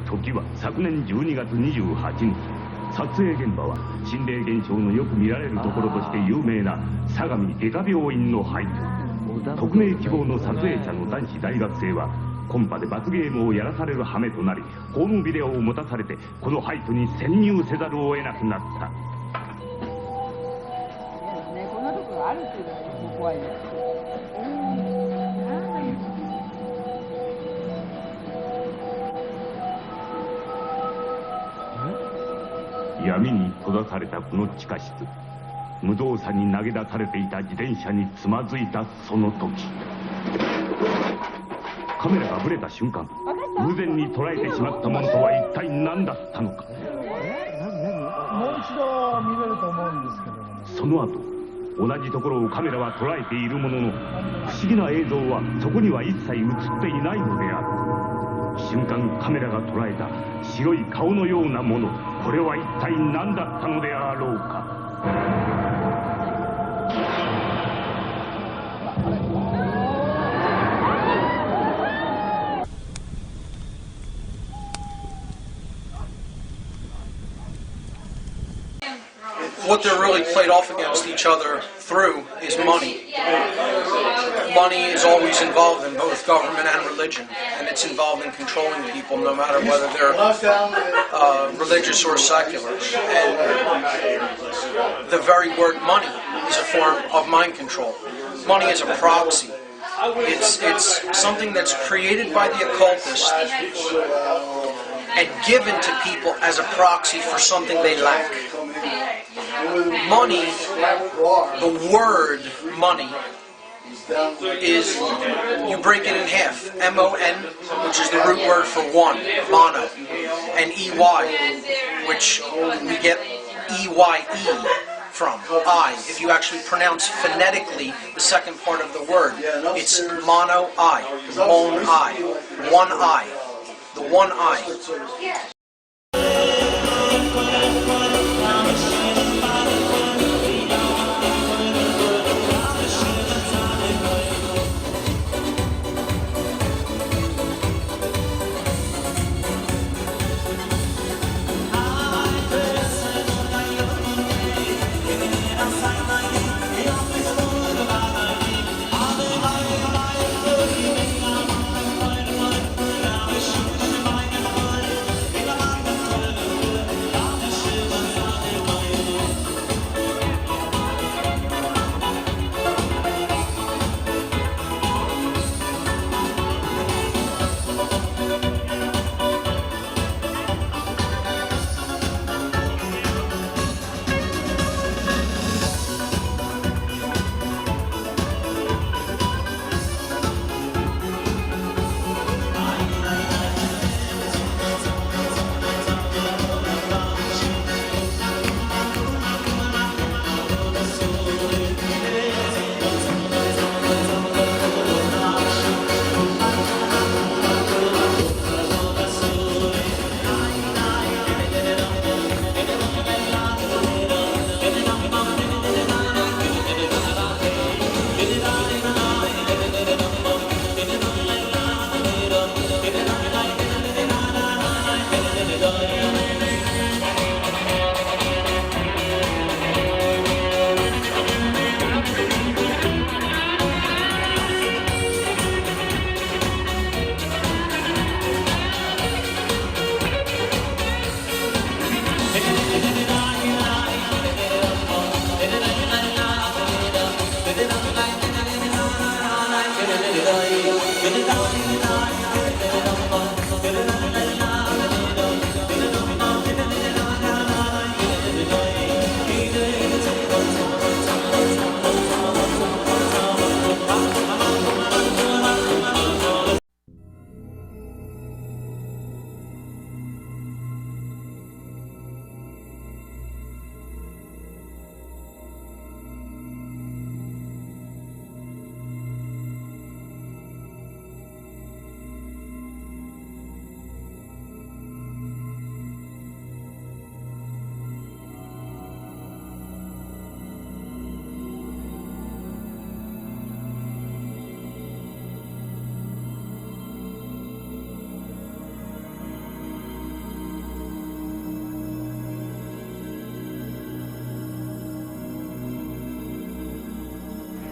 時は昨年12月28日。撮影現場は心霊現象のよく見られるところとして有名な相模外科病院の廃墟。匿名希望の撮影者の男子大学生はコンパで罰ゲームをやらされる羽目となり、ホームビデオを持たされてこの廃墟に潜入せざるを得なくなった。こんなところあるっていうのが怖いね。闇に閉ざされたこの地下室。無造作に投げ出されていた自転車につまずいたその時、カメラがブレた瞬間、偶然に捉えてしまったものとは一体何だったのか。もう一度見れると思うんですけども、その後同じところをカメラは捉えているものの、不思議な映像はそこには一切映っていないのである。瞬間カメラが捉えた白い顔のようなもの、これは一体何だったのであろうか。What they're really played off against each other through is money. Money is always involved in both government and religion, and it's involved in controlling people, no matter whether they're religious or secular. And the very word money is a form of mind control. Money is a proxy. It's something that's created by the occultists and given to people as a proxy for something they lack. Money, the word money, is, you break it in half. M-O-N, which is the root word for one, mono, and E-Y, which we get E-Y-E from, I. If you actually pronounce phonetically the second part of the word, it's mono-I, mon I, one I, the one I.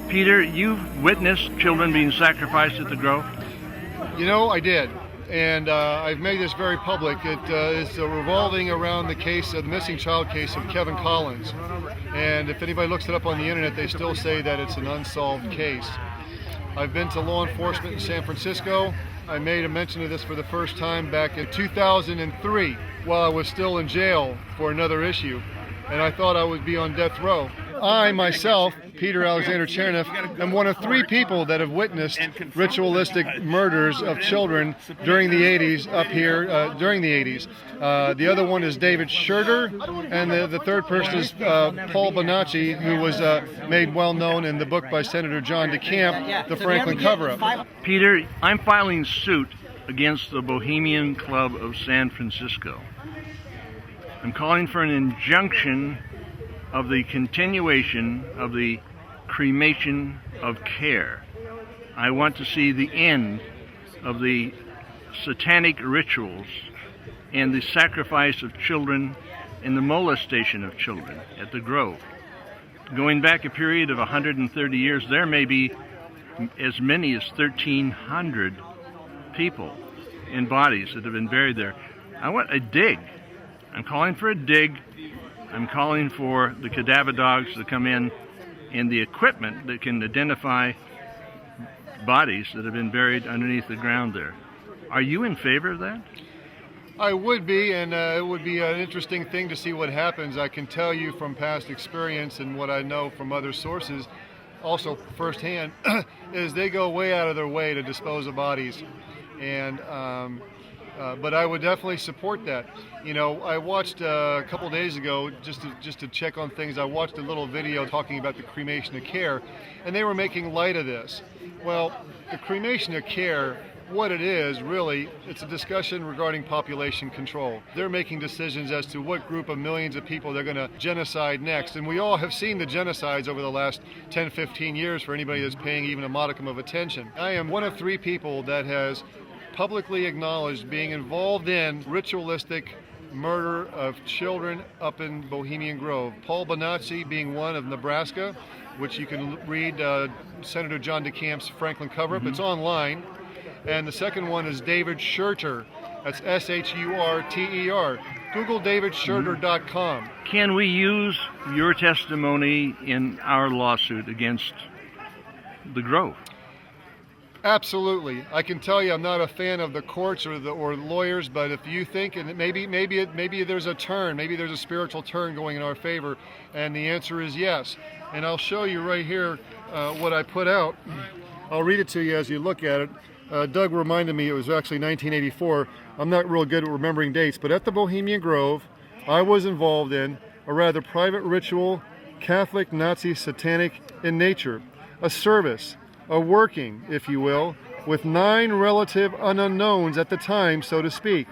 Peter, you've witnessed children being sacrificed at the Grove? You know, I did. And I've made this very public. It is revolving around the case, the missing child case of Kevin Collins. And if anybody looks it up on the internet, they still say that it's an unsolved case. I've been to law enforcement in San Francisco. I made a mention of this for the first time back in 2003 while I was still in jail for another issue. And I thought I would be on death row. I, myself, Peter Alexander Chernoff, am one of 3 people that have witnessed ritualistic murders of children during the 80s up here, during the 80s. The other one is David Schurter, and the third person is Paul Bonacci, who was made well known in the book by Senator John DeCamp, The Franklin Cover-Up. Peter, I'm filing suit against the Bohemian Club of San Francisco. I'm calling for an injunction of the continuation of the cremation of care. I want to see the end of the satanic rituals and the sacrifice of children and the molestation of children at the Grove. Going back a period of 130 years, there may be as many as 1,300 people and bodies that have been buried there. I want a dig. I'm calling for a dig. I'm calling for the cadaver dogs to come in and the equipment that can identify bodies that have been buried underneath the ground there. Are you in favor of that? I would be, and it would be an interesting thing to see what happens. I can tell you from past experience and what I know from other sources, also firsthand, is they go way out of their way to dispose of bodies. And but I would definitely support that. You know, I watched a couple days ago, just to check on things, I watched a little video talking about the cremation of care, and they were making light of this. Well, the cremation of care, what it is, really, it's a discussion regarding population control. They're making decisions as to what group of millions of people they're going to genocide next. And we all have seen the genocides over the last 10, 15 years for anybody that's paying even a modicum of attention. I am one of 3 people that has publicly acknowledged being involved in ritualistic murder of children up in Bohemian Grove. Paul Bonacci being one of Nebraska, which you can read Senator John DeCamp's Franklin Cover-Up. It's online. And the second one is David Schurter. That's S-H-U-R-T-E-R. Google davidschurter.com. Can we use your testimony in our lawsuit against the Grove? Absolutely. I can tell you I'm not a fan of the courts or lawyers, but if you think, and maybe there's a turn, maybe there's a spiritual turn going in our favor, and the answer is yes. And I'll show you right here what I put out. I'll read it to you as you look at it. Doug reminded me it was actually 1984. I'm not real good at remembering dates, but at the Bohemian Grove, I was involved in a rather private ritual, Catholic, Nazi, satanic in nature, a service, a working, if you will, with 9 relative unknowns at the time, so to speak.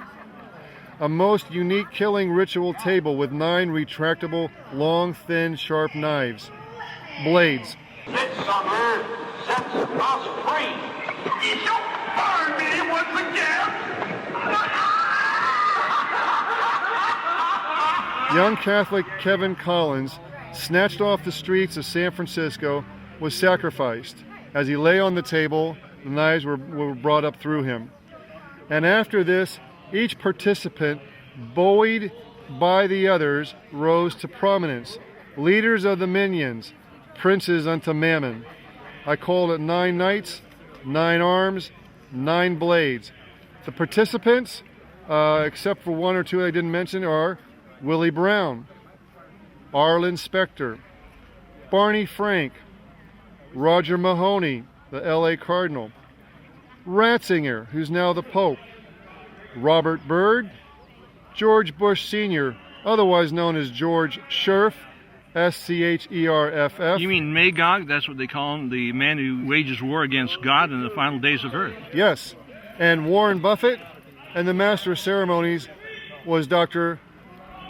A most unique killing ritual table with 9 retractable, long, thin, sharp knives. Blades. This summer sets us free. You burn me once again. Young Catholic Kevin Collins, snatched off the streets of San Francisco, was sacrificed. As he lay on the table, the knives were brought up through him. And after this, each participant, buoyed by the others, rose to prominence. Leaders of the minions, princes unto mammon. I called it 9 knights, 9 arms, 9 blades. The participants, except for 1 or 2 I didn't mention, are Willie Brown, Arlen Specter, Barney Frank, Roger Mahoney, the LA Cardinal, Ratzinger, who's now the Pope, Robert Byrd, George Bush Sr., otherwise known as George Scherff, S-C-H-E-R-F-F. You mean Magog? That's what they call him, the man who wages war against God in the final days of earth. Yes, and Warren Buffett, and the Master of Ceremonies was Dr.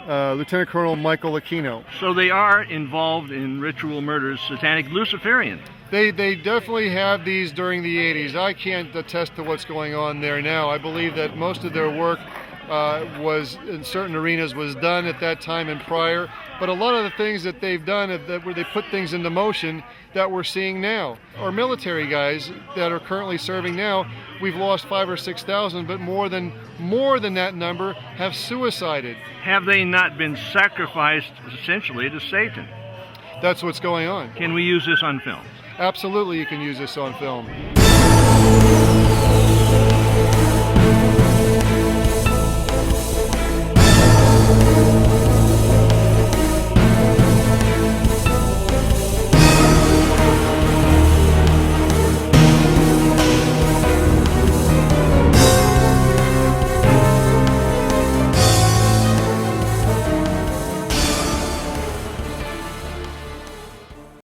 Lieutenant Colonel Michael Aquino. So they are involved in ritual murders, satanic, Luciferian. They definitely have these during the 80s. I can't attest to what's going on there now. I believe that most of their work was in certain arenas was done at that time and prior, but a lot of the things that they've done where they put things into motion that we're seeing now. Our military guys that are currently serving now, we've lost 5,000 or 6,000, but more than that number have suicided. Have they not been sacrificed essentially to Satan? That's what's going on. Can we use this on film? Absolutely, you can use this on film.